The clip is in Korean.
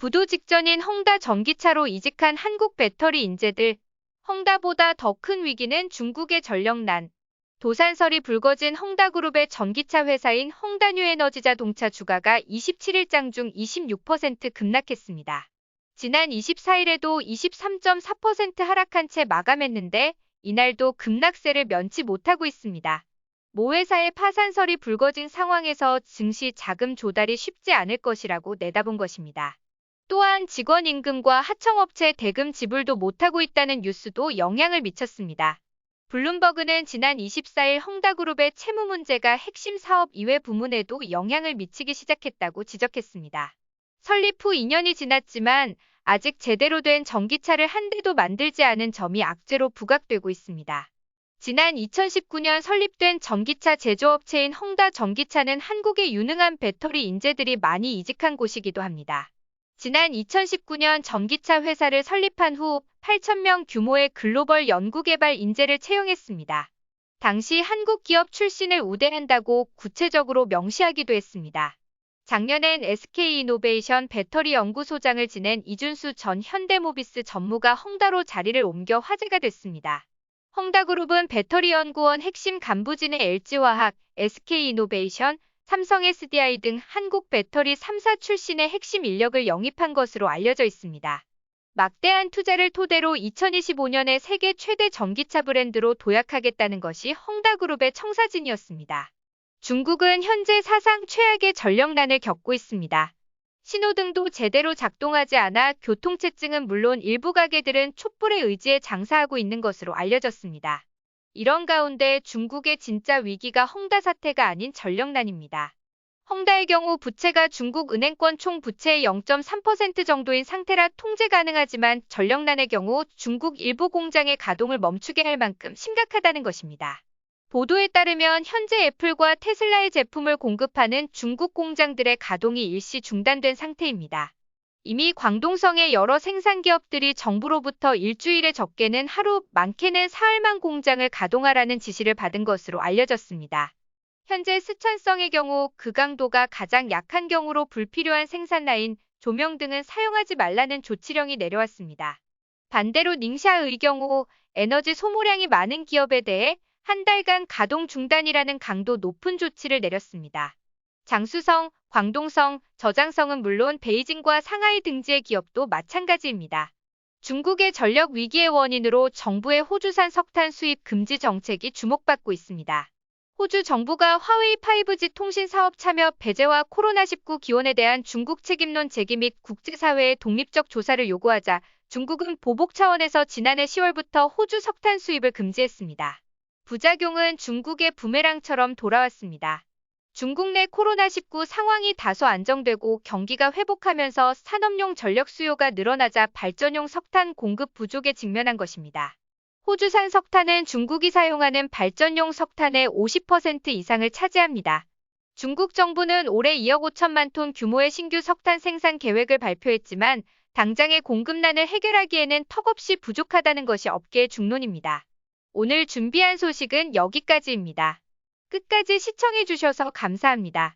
부도 직전인 헝다 전기차로 이직한 한국 배터리 인재들. 헝다보다 더 큰 위기는 중국의 전력난. 도산설이 불거진 헝다그룹의 전기차 회사인 헝다뉴에너지자동차 주가가 27일 장중 26% 급락했습니다. 지난 24일에도 23.4% 하락한 채 마감했는데 이날도 급락세를 면치 못하고 있습니다. 모 회사의 파산설이 불거진 상황에서 증시 자금 조달이 쉽지 않을 것이라고 내다본 것입니다. 또한 직원 임금과 하청업체 대금 지불도 못하고 있다는 뉴스도 영향을 미쳤습니다. 블룸버그는 지난 24일 헝다그룹의 채무 문제가 핵심 사업 이외 부문에도 영향을 미치기 시작했다고 지적했습니다. 설립 후 2년이 지났지만 아직 제대로 된 전기차를 한 대도 만들지 않은 점이 악재로 부각되고 있습니다. 지난 2019년 설립된 전기차 제조업체인 헝다 전기차는 한국의 유능한 배터리 인재들이 많이 이직한 곳이기도 합니다. 지난 2019년 전기차 회사를 설립한 후 8,000명 규모의 글로벌 연구개발 인재를 채용했습니다. 당시 한국 기업 출신을 우대한다고 구체적으로 명시하기도 했습니다. 작년엔 SK이노베이션 배터리 연구소장을 지낸 이준수 전 현대모비스 전무가 헝다로 자리를 옮겨 화제가 됐습니다. 헝다그룹은 배터리연구원 핵심 간부진의 LG화학, SK이노베이션, 삼성 SDI 등 한국 배터리 3사 출신의 핵심 인력을 영입한 것으로 알려져 있습니다. 막대한 투자를 토대로 2025년에 세계 최대 전기차 브랜드로 도약하겠다는 것이 헝다그룹의 청사진이었습니다. 중국은 현재 사상 최악의 전력난을 겪고 있습니다. 신호등도 제대로 작동하지 않아 교통체증은 물론 일부 가게들은 촛불에 의지해 장사하고 있는 것으로 알려졌습니다. 이런 가운데 중국의 진짜 위기가 헝다 사태가 아닌 전력난입니다. 헝다의 경우 부채가 중국 은행권 총 부채의 0.3% 정도인 상태라 통제 가능하지만 전력난의 경우 중국 일부 공장의 가동을 멈추게 할 만큼 심각하다는 것입니다. 보도에 따르면 현재 애플과 테슬라의 제품을 공급하는 중국 공장들의 가동이 일시 중단된 상태입니다. 이미 광동성의 여러 생산 기업들이 정부로부터 일주일에 적게는 하루, 많게는 사흘만 공장을 가동하라는 지시를 받은 것으로 알려졌습니다. 현재 스촨성의 경우 그 강도가 가장 약한 경우로 불필요한 생산 라인, 조명 등은 사용하지 말라는 조치령이 내려왔습니다. 반대로 닝샤의 경우 에너지 소모량이 많은 기업에 대해 한 달간 가동 중단이라는 강도 높은 조치를 내렸습니다. 장쑤성, 광동성, 저장성은 물론 베이징과 상하이 등지의 기업도 마찬가지입니다. 중국의 전력 위기의 원인으로 정부의 호주산 석탄 수입 금지 정책이 주목받고 있습니다. 호주 정부가 화웨이 5G 통신 사업 참여 배제와 코로나19 기원에 대한 중국 책임론 제기 및 국제사회의 독립적 조사를 요구하자 중국은 보복 차원에서 지난해 10월부터 호주 석탄 수입을 금지했습니다. 부작용은 중국의 부메랑처럼 돌아왔습니다. 중국 내 코로나19 상황이 다소 안정되고 경기가 회복하면서 산업용 전력 수요가 늘어나자 발전용 석탄 공급 부족에 직면한 것입니다. 호주산 석탄은 중국이 사용하는 발전용 석탄의 50% 이상을 차지합니다. 중국 정부는 올해 2억 5천만 톤 규모의 신규 석탄 생산 계획을 발표했지만 당장의 공급난을 해결하기에는 턱없이 부족하다는 것이 업계의 중론입니다. 오늘 준비한 소식은 여기까지입니다. 끝까지 시청해주셔서 감사합니다.